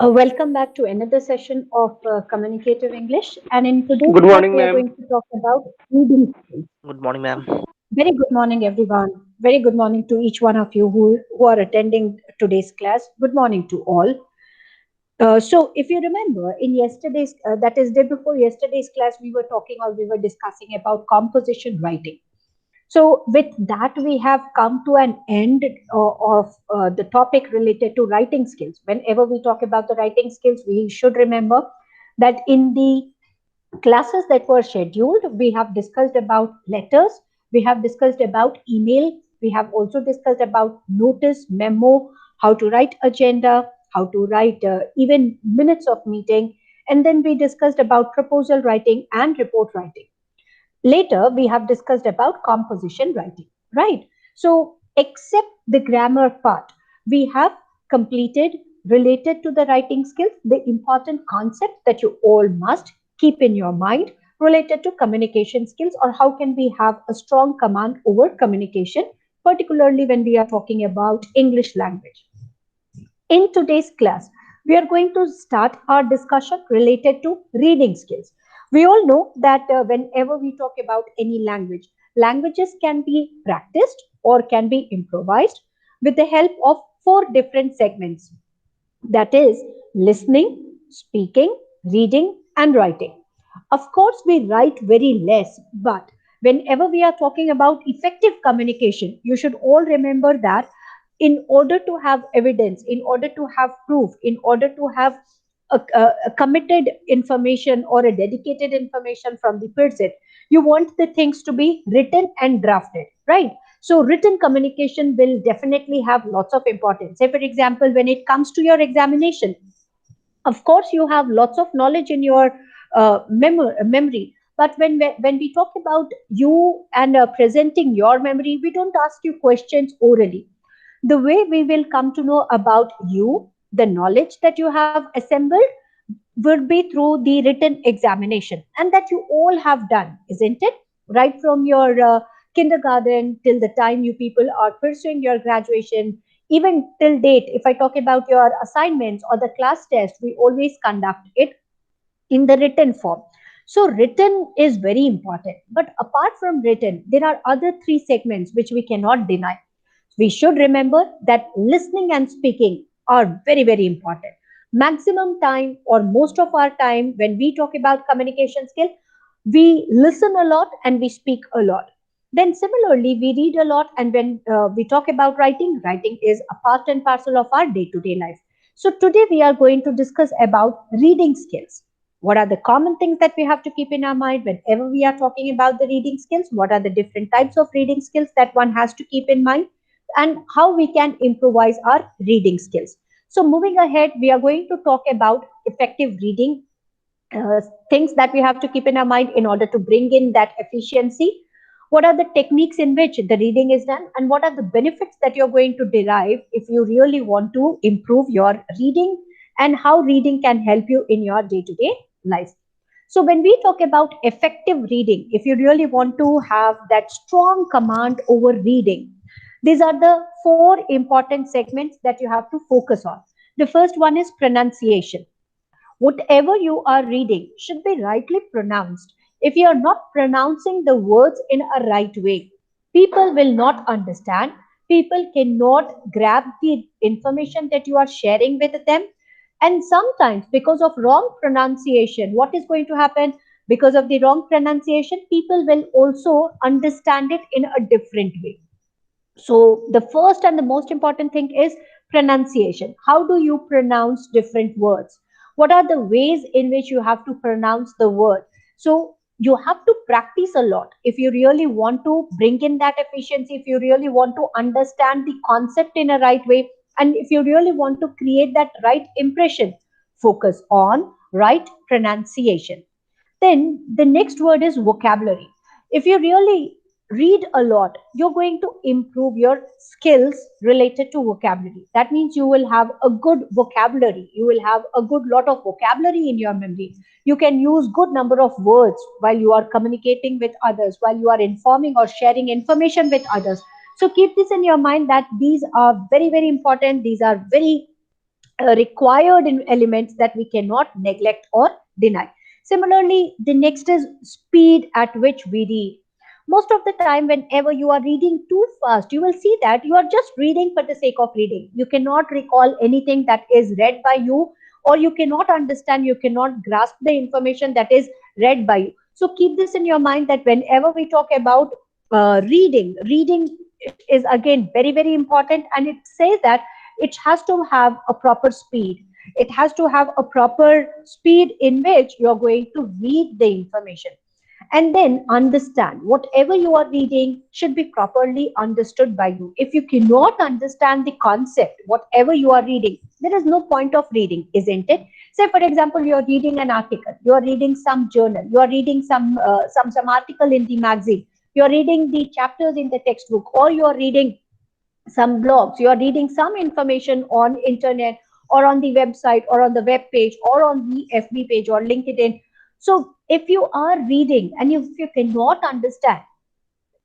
Welcome back to another session of Communicative English. And in today's Good class, morning, we are ma'am. going to talk about reading skills. Good morning, ma'am. Very good morning, everyone. Very good morning to each one of you who are attending today's class. Good morning to all. So, if you remember, in yesterday's, that is, day before yesterday's class, we were talking or we were discussing about composition writing. So, with that, we have come to an end of the topic related to writing skills. Whenever we talk about the writing skills, we should remember that in the classes that were scheduled, we have discussed about letters, we have discussed about email, we have also discussed about notice, memo, how to write agenda, how to write even minutes of meeting, and then we discussed about proposal writing and report writing. Later, we have discussed about composition writing, right? So, except the grammar part, we have completed related to the writing skills, the important concept that you all must keep in your mind related to communication skills or how can we have a strong command over communication, particularly when we are talking about English language. In today's class, we are going to start our discussion related to reading skills. We all know that whenever we talk about any language, languages can be practiced or can be improvised with the help of four different segments, that is, listening, speaking, reading, and writing. Of course, we write very less, but whenever we are talking about effective communication, you should all remember that in order to have evidence, in order to have proof, in order to have a committed information or a dedicated information from the person, you want the things to be written and drafted, right? So written communication will definitely have lots of importance. Say, for example, when it comes to your examination, of course you have lots of knowledge in your memory, but when we talk about you and presenting your memory, we don't ask you questions orally. The way we will come to know about you, the knowledge that you have assembled, would be through the written examination, and that you all have done, isn't it? Right from your kindergarten till the time you people are pursuing your graduation, even till date, if I talk about your assignments or the class test, we always conduct it in the written form. So, written is very important. But apart from written, there are other three segments which we cannot deny. We should remember that listening and speaking are very, very important. Maximum time or most of our time when we talk about communication skill, we listen a lot and we speak a lot. Then similarly, we read a lot, and when we talk about writing, writing is a part and parcel of our day-to-day life. So today we are going to discuss about reading skills. What are the common things that we have to keep in our mind whenever we are talking about the reading skills? What are the different types of reading skills that one has to keep in mind? And how we can improvise our reading skills. So, moving ahead, we are going to talk about effective reading, things that we have to keep in our mind in order to bring in that efficiency. What are the techniques in which the reading is done, and what are the benefits that you're going to derive if you really want to improve your reading, and how reading can help you in your day to day life. So, when we talk about effective reading, if you really want to have that strong command over reading, these are the four important segments that you have to focus on. The first one is pronunciation. Whatever you are reading should be rightly pronounced. If you are not pronouncing the words in a right way, people will not understand. People cannot grab the information that you are sharing with them. And sometimes, because of wrong pronunciation, what is going to happen? Because of the wrong pronunciation, people will also understand it in a different way. So, the first and the most important thing is pronunciation. How do you pronounce different words? What are the ways in which you have to pronounce the word? So, you have to practice a lot if you really want to bring in that efficiency, if you really want to understand the concept in a right way, and if you really want to create that right impression, focus on right pronunciation. Then the next word is vocabulary. If you really read a lot, you're going to improve your skills related to vocabulary. That means you will have a good vocabulary. You will have a good lot of vocabulary in your memory. You can use good number of words while you are communicating with others, while you are informing or sharing information with others. So keep this in your mind that these are very, very important. These are very required elements that we cannot neglect or deny. Similarly, the next is speed at which we read. Most of the time, whenever you are reading too fast, you will see that you are just reading for the sake of reading. You cannot recall anything that is read by you, or you cannot understand, you cannot grasp the information that is read by you. So keep this in your mind that whenever we talk about reading is again very, very important, and it says that it has to have a proper speed. It has to have a proper speed in which you're going to read the information. And then understand whatever you are reading should be properly understood by you. If you cannot understand the concept, whatever you are reading, there is no point of reading, isn't it? Say, for example, you are reading an article, you are reading some journal, you are reading some article in the magazine, you are reading the chapters in the textbook, or you are reading some blogs, you are reading some information on internet or on the website or on the web page or on the FB page or LinkedIn. So if you are reading and if you cannot understand,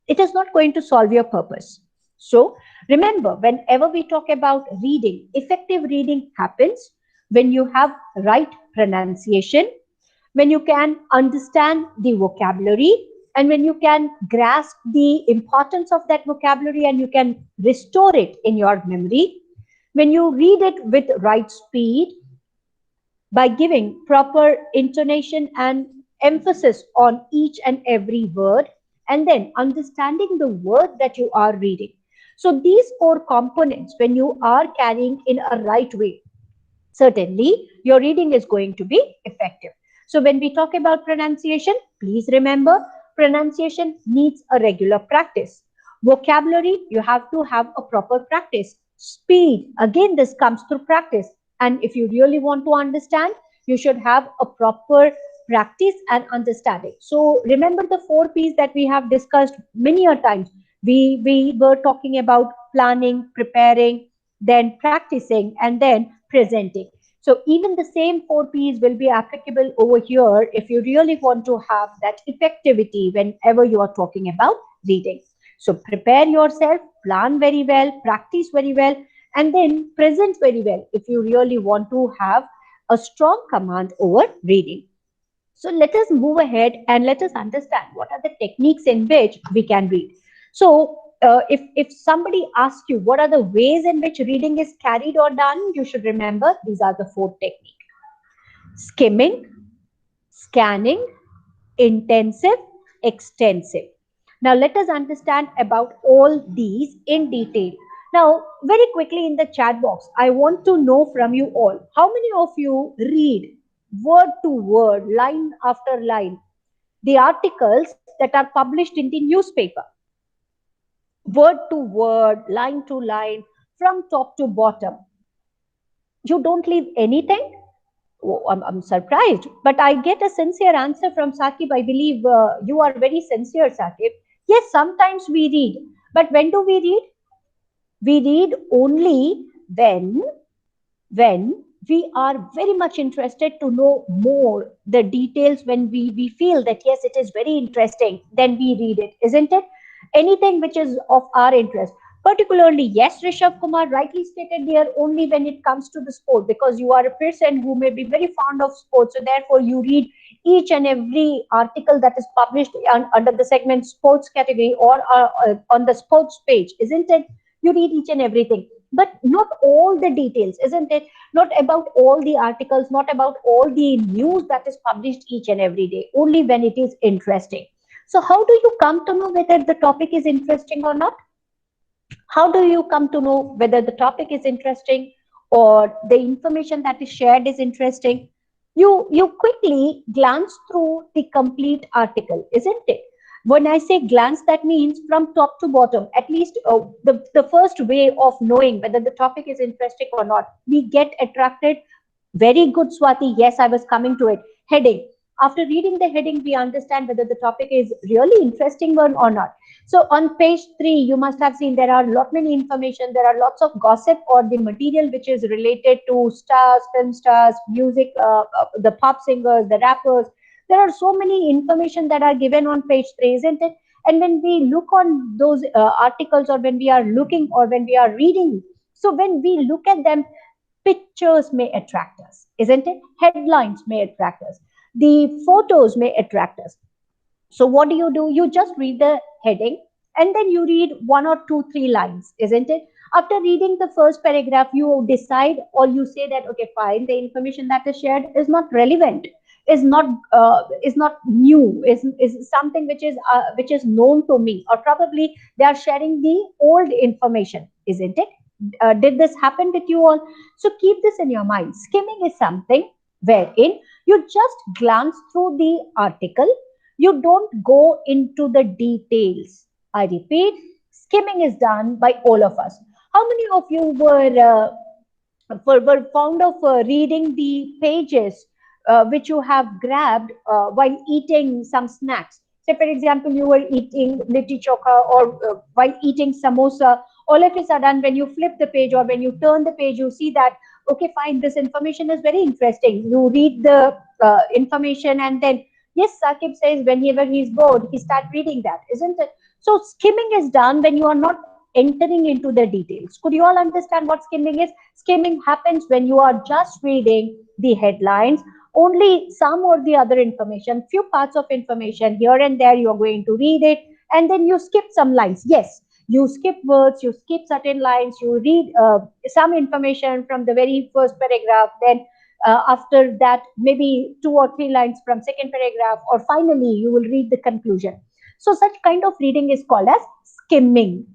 it is not going to solve your purpose. So remember, whenever we talk about reading, effective reading happens when you have right pronunciation, when you can understand the vocabulary, and when you can grasp the importance of that vocabulary and you can restore it in your memory, when you read it with right speed by giving proper intonation and emphasis on each and every word, and then understanding the word that you are reading. So these four components, when you are carrying in a right way, certainly your reading is going to be effective. So when we talk about pronunciation, please remember pronunciation needs a regular practice. Vocabulary, you have to have a proper practice. Speed, again, this comes through practice. And if you really want to understand, you should have a proper practice and understanding. So remember the four P's that we have discussed many a times. We were talking about planning, preparing, then practicing, and then presenting. So even the same four P's will be applicable over here if you really want to have that effectivity whenever you are talking about reading. So prepare yourself, plan very well, practice very well, and then present very well if you really want to have a strong command over reading. So let us move ahead and let us understand what are the techniques in which we can read. So if somebody asks you what are the ways in which reading is carried or done, you should remember these are the four techniques: skimming, scanning, intensive, extensive. Now let us understand about all these in detail. Now, very quickly in the chat box, I want to know from you all, how many of you read word to word, line after line, the articles that are published in the newspaper? Word to word, line to line, from top to bottom. You don't leave anything? Oh, I'm surprised, but I get a sincere answer from Saqib. I believe you are very sincere, Saqib. Yes, sometimes we read, but when do we read? We read only when we are very much interested to know more the details, when we feel that yes, it is very interesting, then we read it, isn't it? Anything which is of our interest. Particularly, yes, Rishabh Kumar rightly stated here, only when it comes to the sport, because you are a person who may be very fond of sports, so therefore you read each and every article that is published under the segment sports category or on the sports page, isn't it? You read each and everything, but not all the details, isn't it? Not about all the articles, not about all the news that is published each and every day, only when it is interesting. So how do you come to know whether the topic is interesting or not? How do you come to know whether the topic is interesting or the information that is shared is interesting? You quickly glance through the complete article, isn't it? When I say glance, that means from top to bottom, at least the first way of knowing whether the topic is interesting or not. We get attracted. Very good, Swati. Yes, I was coming to it. Heading. After reading the heading, we understand whether the topic is really interesting one or not. So on page 3, you must have seen there are lot many information. There are lots of gossip or the material which is related to stars, film stars, music, the pop singers, the rappers. There are so many information that are given on page 3, isn't it? And when we look on those articles, or when we are looking, or when we are reading, so when we look at them, Pictures may attract us, isn't it? Headlines may attract us. The photos may attract us. So what do? You just read the heading and then you read one or two, three lines, isn't it? After reading the first paragraph, you decide or you say that, okay, fine, the information that is shared is not relevant, is not new, is something which is known to me, or probably they are sharing the old information, isn't it? Did this happen with you all? So keep this in your mind. Skimming is something wherein you just glance through the article, you don't go into the details. I repeat, skimming is done by all of us. How many of you were fond of reading the pages which you have grabbed while eating some snacks? Say, for example, you were eating litti chokha or while eating samosa. All of a sudden, when you flip the page or when you turn the page, you see that, okay, fine, this information is very interesting. You read the information and then, yes, Sakib says whenever he's bored, he starts reading that, isn't it? So skimming is done when you are not entering into the details. Could you all understand what skimming is? Skimming happens when you are just reading the headlines, only some or the other information, few parts of information here and there, you are going to read it, and then you skip some lines. Yes, you skip words, you skip certain lines, you read some information from the very first paragraph, then after that maybe two or three lines from second paragraph, or finally you will read the conclusion. So such kind of reading is called as skimming.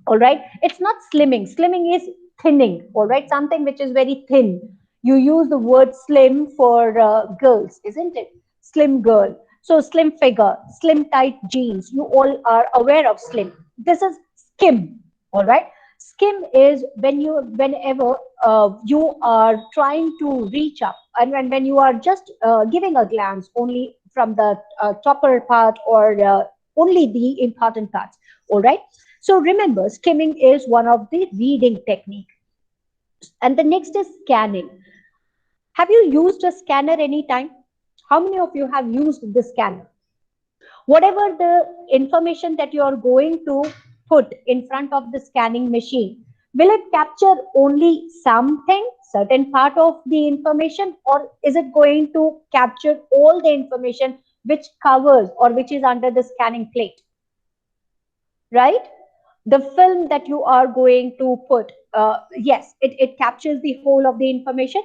All right, it's not slimming. Slimming is thinning. All right, something which is very thin. You use the word slim for girls, isn't it? Slim girl. So slim figure, slim tight jeans, you all are aware of slim. This is skim. All right, skim is whenever you are trying to reach up, and when you are just giving a glance only from the topper part, or only the important parts. All right, so remember, skimming is one of the reading technique. And the next is scanning. Have you used a scanner anytime? How many of you have used the scanner? Whatever the information that you are going to put in front of the scanning machine, will it capture only something, certain part of the information, or is it going to capture all the information which covers or which is under the scanning plate? Right? The film that you are going to put, yes, it captures the whole of the information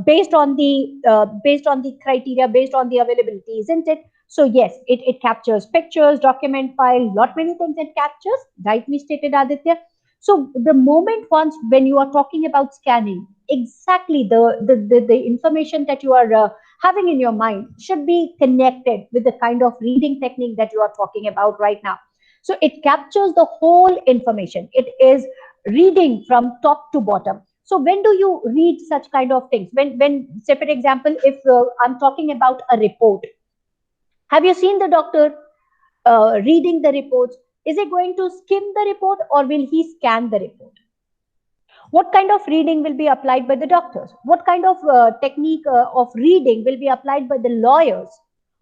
based on the criteria, based on the availability, isn't it? So yes, it captures pictures, document file, lot many things it captures, rightly stated, Aditya. So the moment once when you are talking about scanning, exactly the information that you are having in your mind should be connected with the kind of reading technique that you are talking about right now. So it captures the whole information. It is reading from top to bottom. So when do you read such kind of things? When say for example, if I'm talking about a report, have you seen the doctor reading the reports? Is he going to skim the report or will he scan the report? What kind of reading will be applied by the doctors? What kind of technique of reading will be applied by the lawyers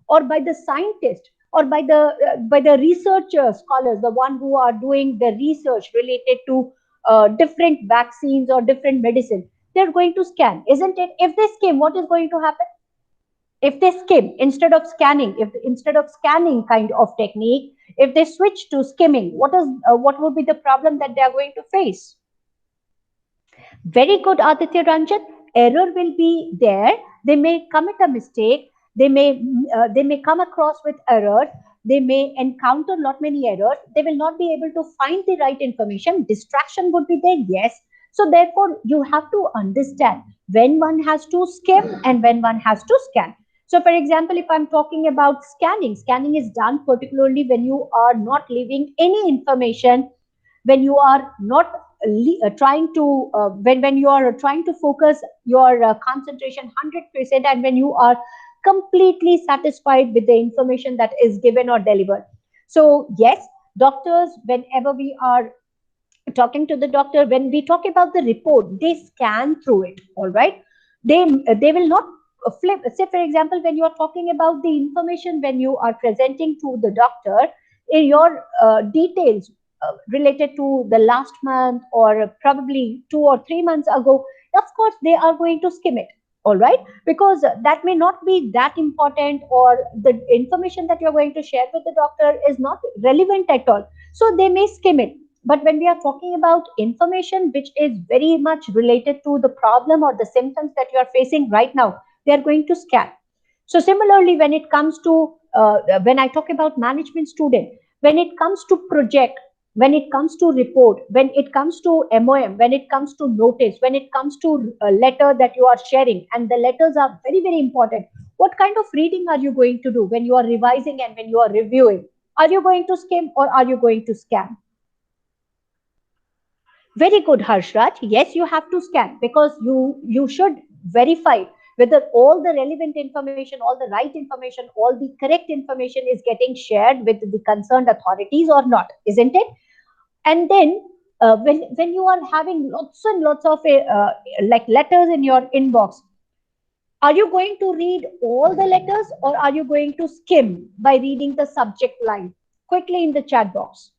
or by the scientists or by the researcher scholars, the one who are doing the research related to different vaccines or different medicine? They're going to scan, isn't it? If they skim, what is going to happen? If they skim instead of scanning, if instead of scanning kind of technique, if they switch to skimming, what would be the problem that they are going to face? Very good, Aditya Ranjan. Error will be there. They may commit a mistake. They may come across with errors. They may encounter lot many errors. They will not be able to find the right information. Distraction would be there. Yes. So therefore, you have to understand when one has to skim and when one has to scan. So, for example, if I'm talking about scanning, scanning is done particularly when you are not leaving any information, when you are not trying to when you are trying to focus your concentration 100%, and when you are completely satisfied with the information that is given or delivered. So yes, doctors, whenever we are talking to the doctor, when we talk about the report, they scan through it. All right, they will not flip. Say for example, when you are talking about the information, when you are presenting to the doctor in your details related to the last month or probably 2 or 3 months ago, of course they are going to skim it. All right, because that may not be that important, or the information that you're going to share with the doctor is not relevant at all, so they may skim it. But when we are talking about information which is very much related to the problem or the symptoms that you are facing right now, they are going to scan. So similarly, when it comes to when I talk about management student, when it comes to project, when it comes to report, when it comes to MOM, when it comes to notice, when it comes to a letter that you are sharing, and the letters are very, very important. What kind of reading are you going to do when you are revising and when you are reviewing? Are you going to skim or are you going to scan? Very good, Harshraj. Yes, you have to scan, because you should verify whether all the relevant information, all the right information, all the correct information is getting shared with the concerned authorities or not, isn't it? And then when you are having lots and lots of like letters in your inbox, are you going to read all the letters or are you going to skim by reading the subject line quickly in the chat box?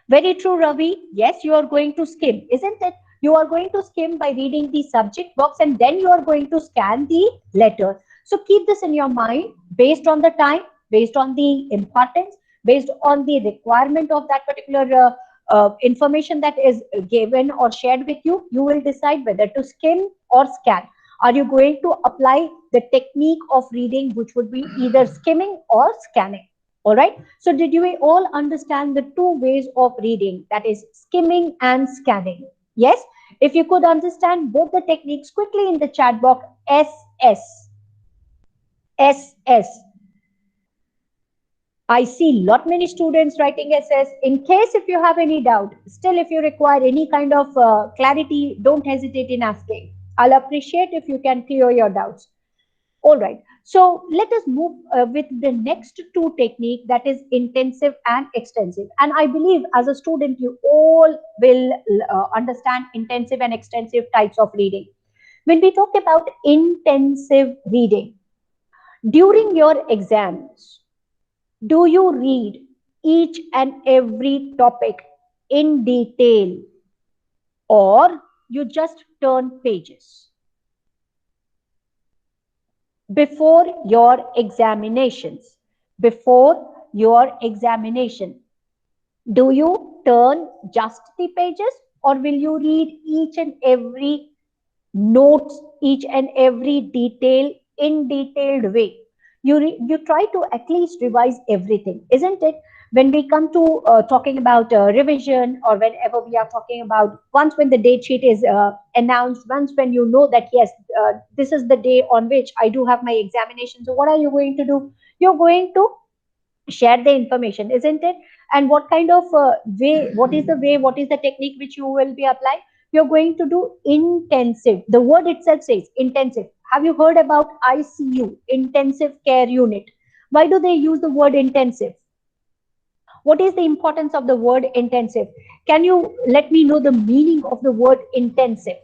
Very true, Ravi. Yes, you are going to skim, isn't it? You are going to skim by reading the subject box and then you are going to scan the letter. So keep this in your mind, based on the time, based on the importance, based on the requirement of that particular information that is given or shared with you. You will decide whether to skim or scan. Are you going to apply the technique of reading, which would be either skimming or scanning? All right. So did you all understand the two ways of reading, that is skimming and scanning? Yes. If you could understand both the techniques quickly in the chat box, SS. SS. I see lot many students writing SS. In case if you have any doubt, still if you require any kind of clarity, don't hesitate in asking. I'll appreciate if you can clear your doubts. All right. So let us move with the next two technique, that is intensive and extensive. And I believe as a student, you all will understand intensive and extensive types of reading. When we talk about intensive reading, during your exams, do you read each and every topic in detail, or you just turn pages before your examinations? Before your examination, do you turn just the pages, or will you read each and every notes, each and every detail in detailed way? You try to at least revise everything, isn't it? When we come to talking about revision, or whenever we are talking about, once when the date sheet is announced, once when you know that yes, this is the day on which I do have my examination, so what are you going to do? You're going to share the information, isn't it? And what kind of way, what is the way, what is the technique which you will be applying? You're going to do intensive. The word itself says intensive. Have you heard about ICU, intensive care unit? Why do they use the word intensive? What is the importance of the word intensive? Can you let me know the meaning of the word intensive?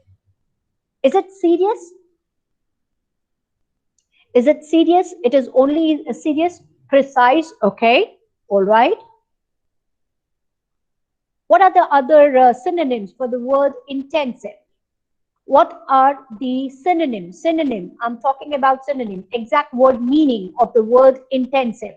Is it serious? Is it serious? It is only serious, precise. Okay, all right. What are the other synonyms for the word intensive? What are the synonyms? Synonym. I'm talking about synonym. Exact word meaning of the word intensive.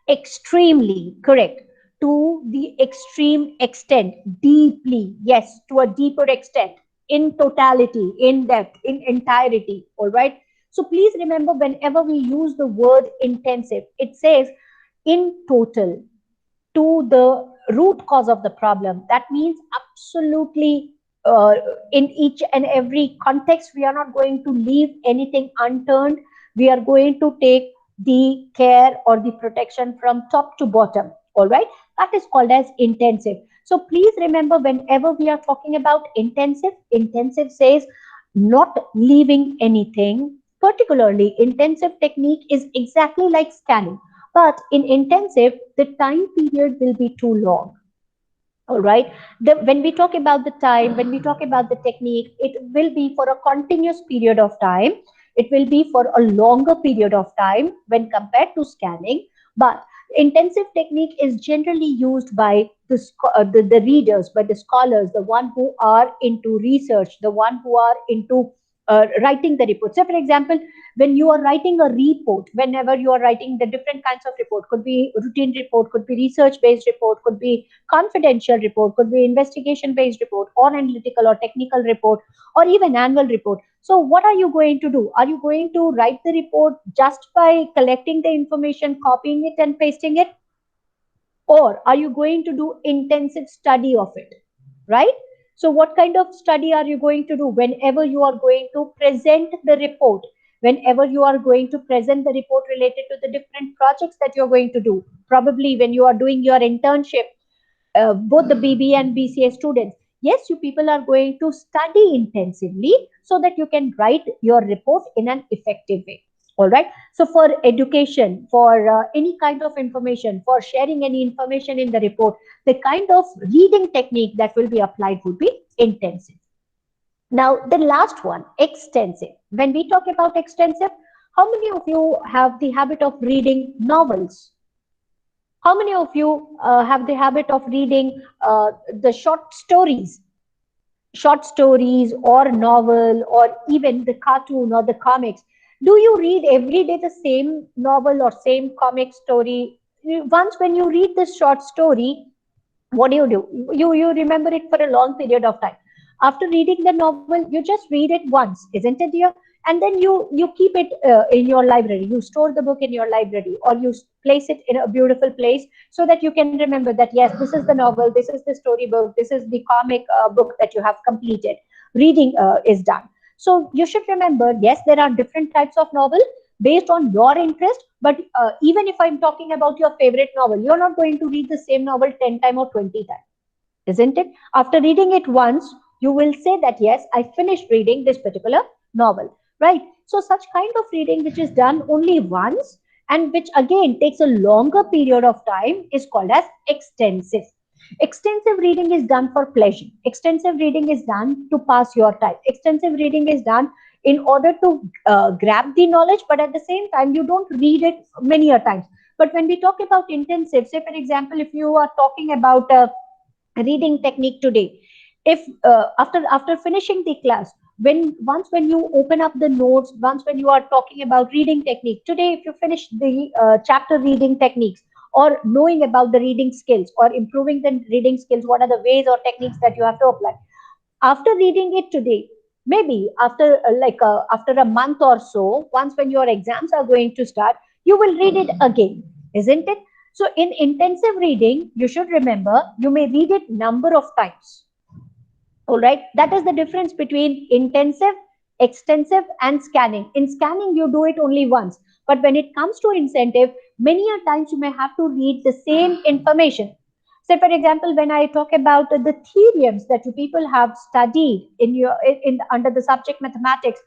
Extremely, correct. To the extreme extent, deeply, yes, to a deeper extent, in totality, in depth, in entirety. All right. So please remember, whenever we use the word intensive, it says in total, to the root cause of the problem. That means absolutely in each and every context, we are not going to leave anything unturned. We are going to take the care or the protection from top to bottom. All right. That is called as intensive. So please remember, whenever we are talking about intensive, intensive says not leaving anything. Particularly, intensive technique is exactly like scanning. But in intensive, the time period will be too long. All right. When we talk about the time, when we talk about the technique, it will be for a continuous period of time. It will be for a longer period of time when compared to scanning. But Intensive technique is generally used by the readers, by the scholars, the one who are into research, the one who are into writing the report. So, for example, when you are writing a report, whenever you are writing the different kinds of report, could be routine report, could be research based report, could be confidential report, could be investigation based report, or analytical or technical report, or even annual report. So what are you going to do? Are you going to write the report just by collecting the information, copying it and pasting it? Or are you going to do intensive study of it, right? So what kind of study are you going to do whenever you are going to present the report, whenever you are going to present the report related to the different projects that you're going to do, probably when you are doing your internship, both the BB and BCA students, yes, you people are going to study intensively so that you can write your report in an effective way. All right. So for education, for any kind of information, for sharing any information in the report, the kind of reading technique that will be applied would be intensive. Now, the last one, extensive. When we talk about extensive, how many of you have the habit of reading novels? How many of you have the habit of reading the short stories or novel or even the cartoon or the comics? Do you read every day the same novel or same comic story? Once when you read this short story, what do? You remember it for a long period of time. After reading the novel, you just read it once, isn't it, dear? And then you keep it in your library. You store the book in your library, or you place it in a beautiful place so that you can remember that yes, this is the novel, this is the storybook, this is the comic book that you have completed. Reading is done. So you should remember, yes, there are different types of novel based on your interest. But even if I'm talking about your favorite novel, you're not going to read the same novel 10 times or 20 times, isn't it? After reading it once, you will say that, yes, I finished reading this particular novel, right? So, such kind of reading which is done only once and which again takes a longer period of time is called as extensive. Extensive reading is done for pleasure. Extensive reading is done to pass your time. Extensive reading is done in order to grab the knowledge, but at the same time, you don't read it many a times. But when we talk about intensive, say for example, if you are talking about reading technique today, if after finishing the class, when once when you open up the notes, once when you are talking about reading technique today, if you finish the chapter reading techniques, or knowing about the reading skills or improving the reading skills, what are the ways or techniques that you have to apply after reading it today, maybe after a month or so, once when your exams are going to start, you will read it again, isn't it? So in intensive reading, you should remember you may read it number of times. All right, that is the difference between intensive, extensive, and scanning. In scanning, you do it only once, but when it comes to intensive, many a times you may have to read the same information. Say, for example, when I talk about the theorems that you people have studied in under the subject mathematics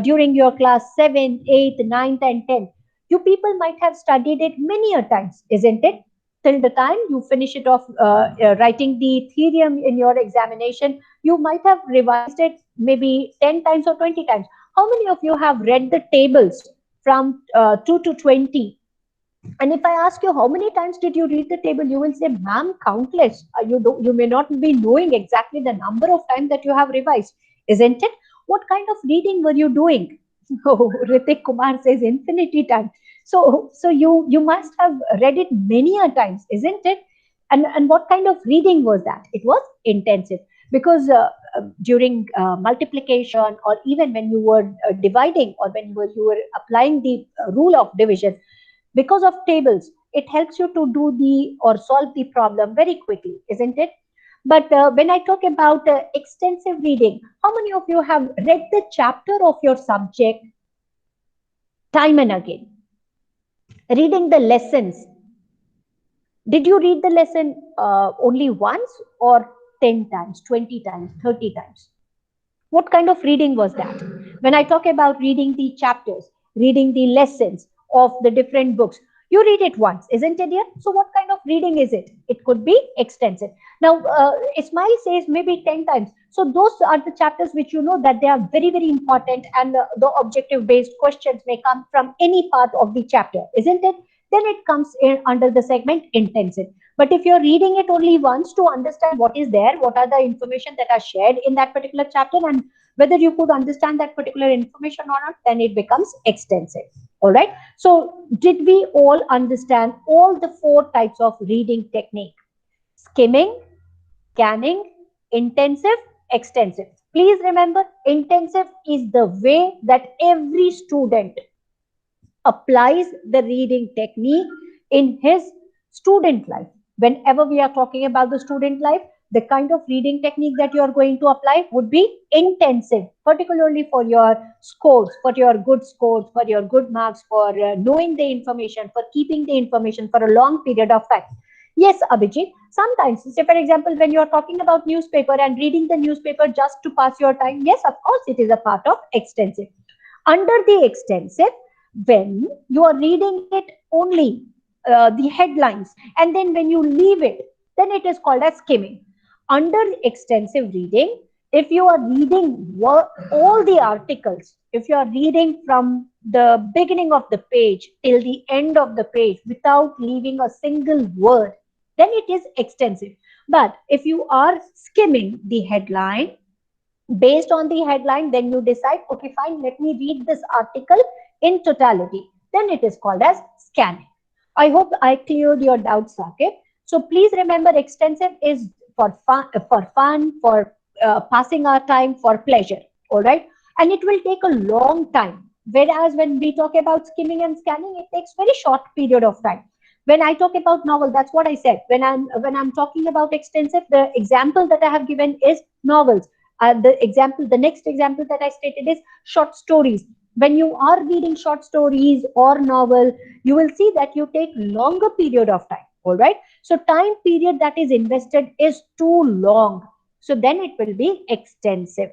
during your class 7th, 8th, 9th, and 10th, you people might have studied it many a times, isn't it? Till the time you finish it off writing the theorem in your examination, you might have revised it maybe 10 times or 20 times. How many of you have read the tables from 2 to 20? And if I ask you how many times did you read the table, you will say, ma'am, countless. You may not be knowing exactly the number of times that you have revised, isn't it? What kind of reading were you doing? Oh, Ritik Kumar says infinity times. So you must have read it many a times, isn't it? And what kind of reading was that? It was intensive because during multiplication, or even when you were dividing, or when you were applying the rule of division, because of tables, it helps you to do the or solve the problem very quickly, isn't it? But when I talk about extensive reading, how many of you have read the chapter of your subject time and again? Reading the lessons. Did you read the lesson only once, or 10 times, 20 times, 30 times? What kind of reading was that? When I talk about reading the chapters, reading the lessons of the different books, you read it once, isn't it, dear? So, what kind of reading is it? It could be extensive. Now, Ismail says maybe 10 times. So, those are the chapters which you know that they are very, very important, and the objective based questions may come from any part of the chapter, isn't it? then it comes in under the segment intensive. But if you're reading it only once to understand what is there, what are the information that are shared in that particular chapter, and whether you could understand that particular information or not, then it becomes extensive. All right. So did we all understand all the four types of reading technique? Skimming, scanning, intensive, extensive. Please remember, intensive is the way that every student applies the reading technique in his student life. Whenever we are talking about the student life, the kind of reading technique that you are going to apply would be intensive, particularly for your scores, for your good scores, for your good marks, for knowing the information, for keeping the information for a long period of time. Yes, Abhijit, sometimes, say for example, when you are talking about newspaper and reading the newspaper just to pass your time, yes, of course, it is a part of extensive. Under the extensive, when you are reading it only the headlines, and then when you leave it, then it is called as skimming. Under extensive reading, if you are reading all the articles, if you are reading from the beginning of the page till the end of the page without leaving a single word, then it is extensive. But if you are skimming the headline, based on the headline, then you decide, okay, fine, let me read this article in totality, then it is called as scanning. I hope I cleared your doubts, Sakib. So please remember, extensive is for passing our time, for pleasure. All right. And it will take a long time, whereas when we talk about skimming and scanning, it takes very short period of time. When I talk about novel, that's what I said. When I'm talking about extensive, the example that I have given is novels. The next example that I stated is short stories. When you are reading short stories or novel, you will see that you take longer period of time. All right. So time period that is invested is too long. So then it will be extensive.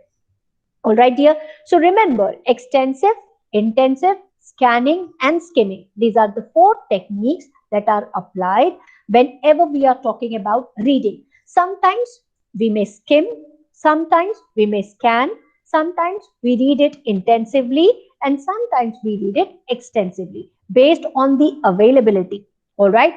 All right, dear. So remember, extensive, intensive, scanning, and skimming. These are the four techniques that are applied whenever we are talking about reading. Sometimes we may skim, sometimes we may scan, sometimes we read it intensively, and sometimes we read it extensively based on the availability. All right.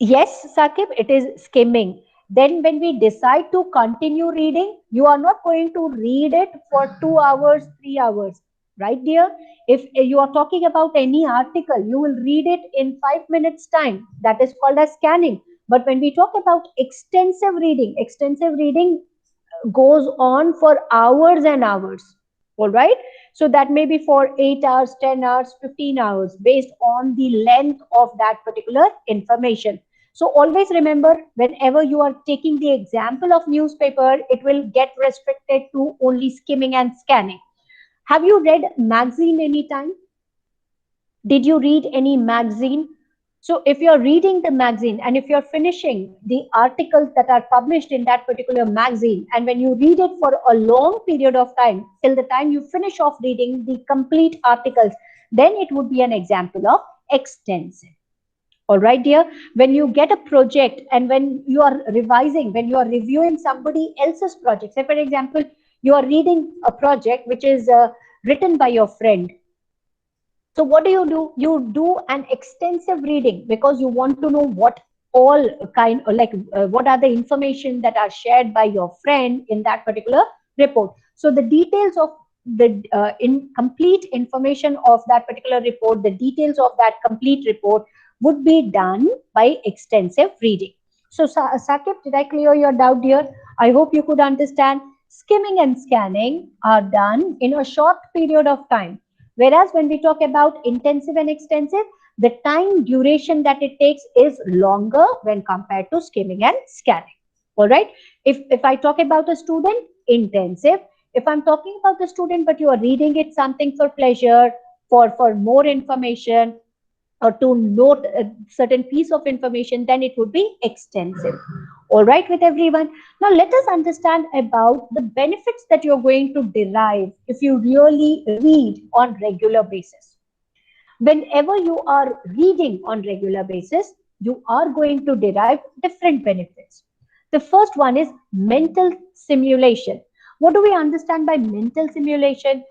Yes, Sakib, it is skimming. Then when we decide to continue reading, you are not going to read it for 2 hours, 3 hours, right, dear? If you are talking about any article, you will read it in 5 minutes time. That is called as scanning. But when we talk about extensive reading goes on for hours and hours. All right. So that may be for 8 hours, 10 hours, 15 hours, based on the length of that particular information. So always remember, whenever you are taking the example of newspaper, it will get restricted to only skimming and scanning. Have you read magazine anytime? Did you read any magazine? So if you're reading the magazine and if you're finishing the articles that are published in that particular magazine, and when you read it for a long period of time, till the time you finish off reading the complete articles, then it would be an example of extensive. All right, dear. When you get a project and when you are revising, when you are reviewing somebody else's project, say for example, you are reading a project which is written by your friend. So what do? You do an extensive reading because you want to know what all what are the information that are shared by your friend in that particular report. So the details of the incomplete information of that particular report, the details of that complete report would be done by extensive reading. So Sakib, did I clear your doubt, dear? I hope you could understand. Skimming and scanning are done in a short period of time. Whereas when we talk about intensive and extensive, the time duration that it takes is longer when compared to skimming and scanning. All right. If I talk about a student, intensive. If I'm talking about the student, but you are reading it something for pleasure, for more information, or to note a certain piece of information, then it would be extensive. All right, with everyone. Now let us understand about the benefits that you're going to derive if you really read on regular basis. Whenever you are reading on regular basis, you are going to derive different benefits. The first one is mental simulation. What do we understand by mental simulation?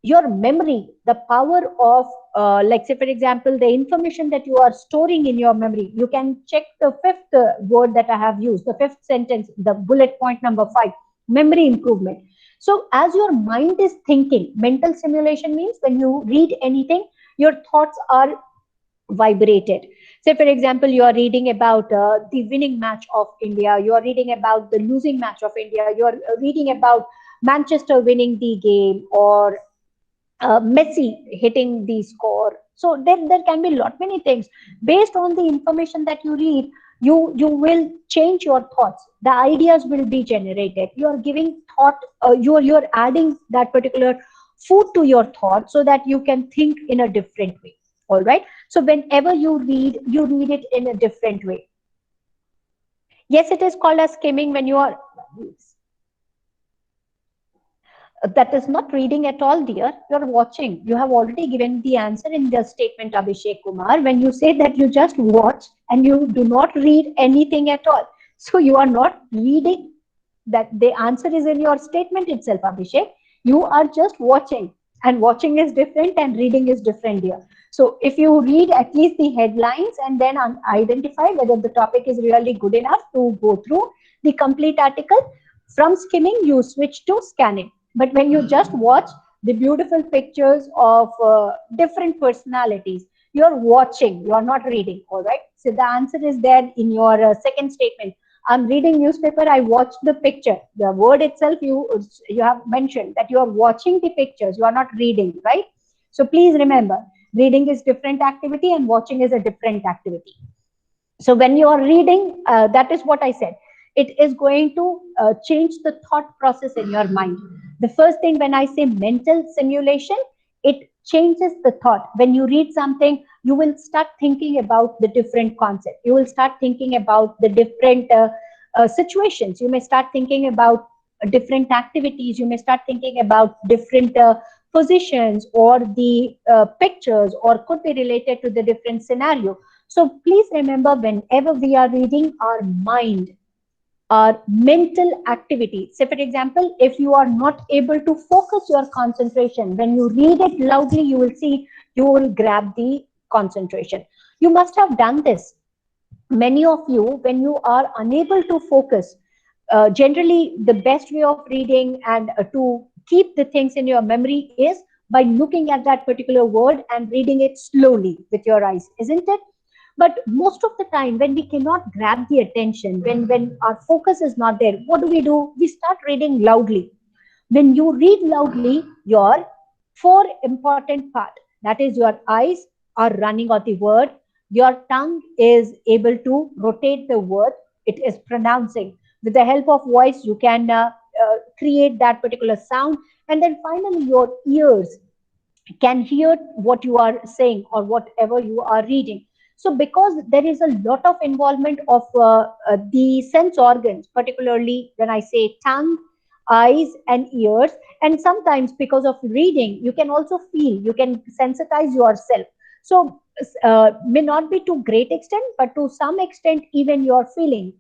Your memory, the power of like say for example, the information that you are storing in your memory, you can check the fifth word that I have used, the fifth sentence, the bullet point number 5, memory improvement. So as your mind is thinking, mental simulation means when you read anything, your thoughts are vibrated. Say for example, you are reading about the winning match of India, you are reading about the losing match of India, you are reading about Manchester winning the game, or Messi hitting the score. So there can be lot many things based on the information that you read. You will change your thoughts. The ideas will be generated. You are giving thought. You're adding that particular food to your thought so that you can think in a different way. All right. So whenever you read it in a different way. Yes, it is called as skimming when you are. That is not reading at all, dear. You're watching. You have already given the answer in the statement, Abhishek Kumar, when you say that you just watch and you do not read anything at all. So you are not reading. That the answer is in your statement itself, Abhishek. You are just watching, and watching is different and reading is different, dear. So if you read at least the headlines and then identify whether the topic is really good enough to go through the complete article, from skimming you switch to scanning. But when you just watch the beautiful pictures of different personalities, you're watching, you're not reading. All right. So the answer is there in your second statement. I'm reading newspaper, I watch the picture. The word itself, you have mentioned that you are watching the pictures, you are not reading, right? So please remember, reading is different activity and watching is a different activity. So when you are reading, that is what I said, it is going to change the thought process in your mind. The first thing, when I say mental simulation, it changes the thought. When you read something, you will start thinking about the different concept, you will start thinking about the different situations, you may start thinking about different activities, you may start thinking about different positions or the pictures, or could be related to the different scenario. So please remember, whenever we are reading, our mind, our mental activity. Say, for example, if you are not able to focus your concentration, when you read it loudly, you will see you will grab the concentration. You must have done this. Many of you, when you are unable to focus, generally the best way of reading and to keep the things in your memory is by looking at that particular word and reading it slowly with your eyes, isn't it? But most of the time, when we cannot grab the attention, when our focus is not there, what do? We start reading loudly. When you read loudly, your four important part, that is your eyes are running on the word, your tongue is able to rotate the word, it is pronouncing. With the help of voice, you can create that particular sound, and then finally your ears can hear what you are saying or whatever you are reading. So because there is a lot of involvement of the sense organs, particularly when I say tongue, eyes and ears, and sometimes because of reading you can also feel, you can sensitize yourself. So may not be to great extent, but to some extent even your feeling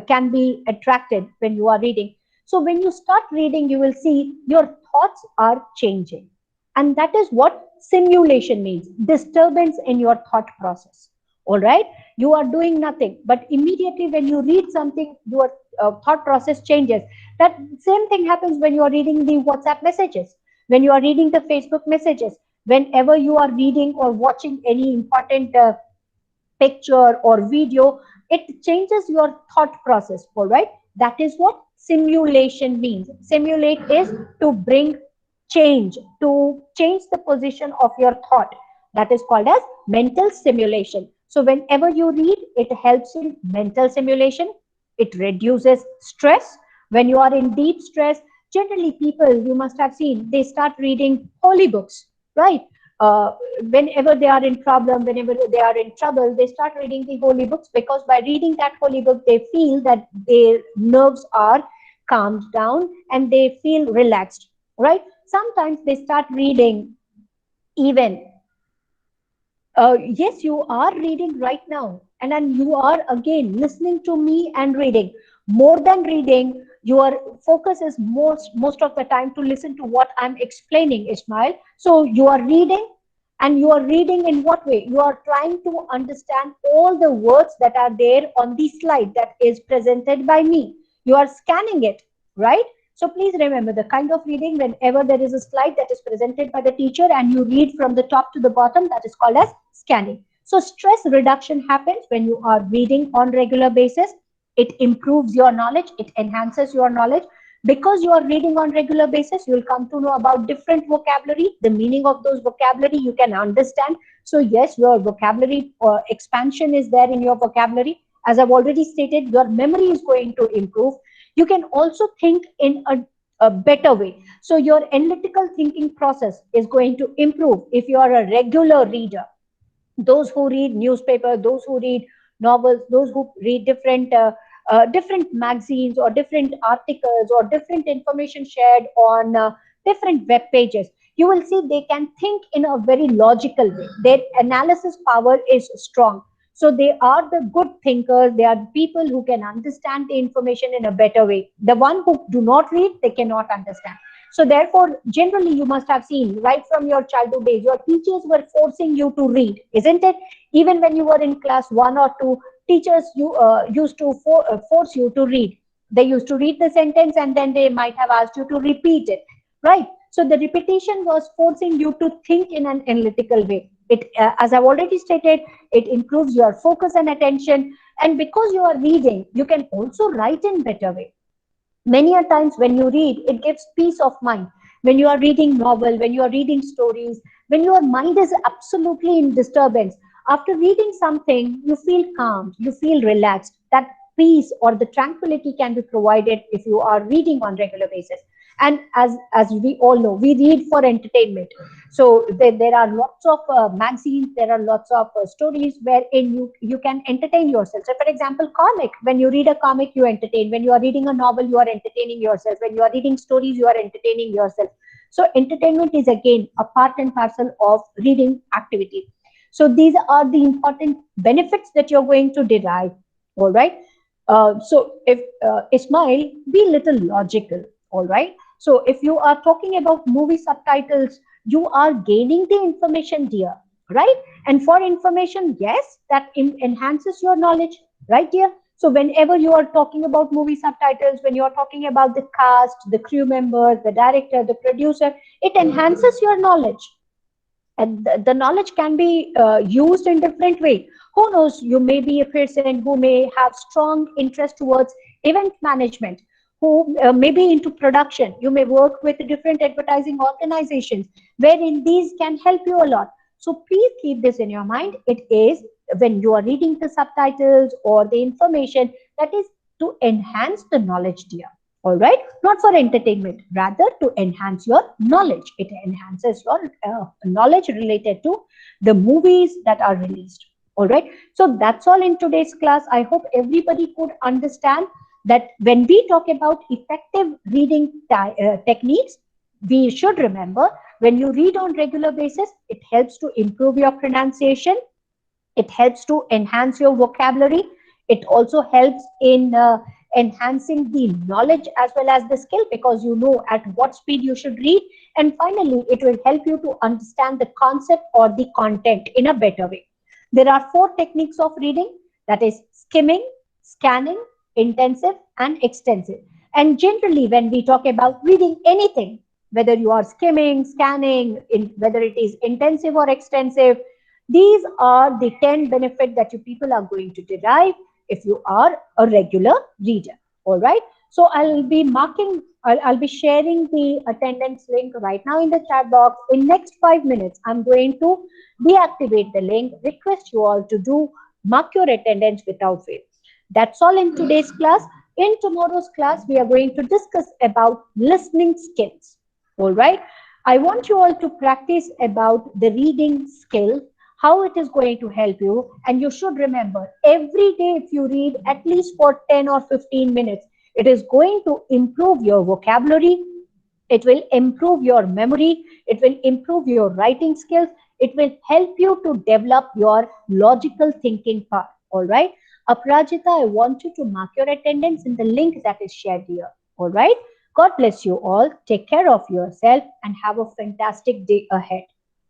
can be attracted when you are reading. So when you start reading, you will see your thoughts are changing, and that is what simulation means, disturbance in your thought process. All right, you are doing nothing, but immediately when you read something, your thought process changes. That same thing happens when you are reading the WhatsApp messages, when you are reading the Facebook messages, whenever you are reading or watching any important picture or video, it changes your thought process. All right, that is what simulation means. Simulate is to bring change, to change the position of your thought. That is called as mental simulation. So whenever you read, it helps in mental simulation, it reduces stress. When you are in deep stress, generally people, you must have seen, they start reading holy books, right? uh, Whenever they are in problem, whenever they are in trouble, they start reading the holy books, because by reading that holy book they feel that their nerves are calmed down and they feel relaxed, right? Sometimes they start reading even, yes, you are reading right now, and then you are again listening to me and reading. More than reading, your focus is most of the time to listen to what I'm explaining, Ismail. So you are reading, And you are reading in what way? You are trying to understand all the words that are there on the slide that is presented by me. You are scanning it, right? So please remember the kind of reading, whenever there is a slide that is presented by the teacher and you read from the top to the bottom, that is called as scanning. So stress reduction happens when you are reading on regular basis. It improves your knowledge, it enhances your knowledge. Because you are reading on regular basis, you will come to know about different vocabulary, the meaning of those vocabulary you can understand. So yes, your vocabulary expansion is there in your vocabulary. As I've already stated, your memory is going to improve. You can also think in a better way. So your analytical thinking process is going to improve if you are a regular reader. Those who read newspaper, those who read novels, those who read different magazines or different articles or different information shared on different web pages, you will see they can think in a very logical way. Their analysis power is strong. So they are the good thinkers. They are people who can understand the information in a better way. The one who do not read, they cannot understand. So therefore, generally, you must have seen right from your childhood days, your teachers were forcing you to read, isn't it? Even when you were in class 1 or 2, teachers used to force you to read. They used to read the sentence and then they might have asked you to repeat it, right? So the repetition was forcing you to think in an analytical way. It, as I've already stated, it improves your focus and attention. And because you are reading, you can also write in better way. Many a times when you read, it gives peace of mind. When you are reading novel, when you are reading stories, when your mind is absolutely in disturbance, after reading something, you feel calm, you feel relaxed. That peace or the tranquility can be provided if you are reading on regular basis. And as we all know, we read for entertainment. So there are lots of magazines, there are lots of stories wherein you can entertain yourself. So for example, comic, when you read a comic, you entertain. When you are reading a novel, you are entertaining yourself. When you are reading stories, you are entertaining yourself. So entertainment is again a part and parcel of reading activity. So these are the important benefits that you're going to derive. All right. So if Ismail, be little logical. All right. So if you are talking about movie subtitles, you are gaining the information, dear, right? And for information, yes, that enhances your knowledge, right, dear? So whenever you are talking about movie subtitles, when you are talking about the cast, the crew members, the director, the producer, it enhances your knowledge. And the knowledge can be used in different way. Who knows, you may be a person who may have strong interest towards event management, who may be into production. You may work with different advertising organizations wherein these can help you a lot. So please keep this in your mind. It is when you are reading the subtitles or the information, that is to enhance the knowledge, dear. All right, not for entertainment, rather to enhance your knowledge. It enhances your knowledge related to the movies that are released. All right, so that's all in today's class. I hope everybody could understand that when we talk about effective reading techniques, we should remember, when you read on regular basis, it helps to improve your pronunciation, it helps to enhance your vocabulary. It also helps in enhancing the knowledge as well as the skill, because you know at what speed you should read. And finally, it will help you to understand the concept or the content in a better way. There are 4 techniques of reading, that is skimming, scanning, intensive, and extensive. And generally, when we talk about reading anything, whether you are skimming, scanning, whether it is intensive or extensive, these are the 10 benefits that you people are going to derive if you are a regular reader. All right. So I'll be sharing the attendance link right now in the chat box. In next 5 minutes, I'm going to deactivate the link. Request you all to do mark your attendance without fail. That's all in today's class. In tomorrow's class, we are going to discuss about listening skills. All right. I want you all to practice about the reading skill, how it is going to help you. And you should remember, every day if you read at least for 10 or 15 minutes, it is going to improve your vocabulary, it will improve your memory, it will improve your writing skills, it will help you to develop your logical thinking part. All right. Aprajita, I want you to mark your attendance in the link that is shared here. All right. God bless you all. Take care of yourself and have a fantastic day ahead.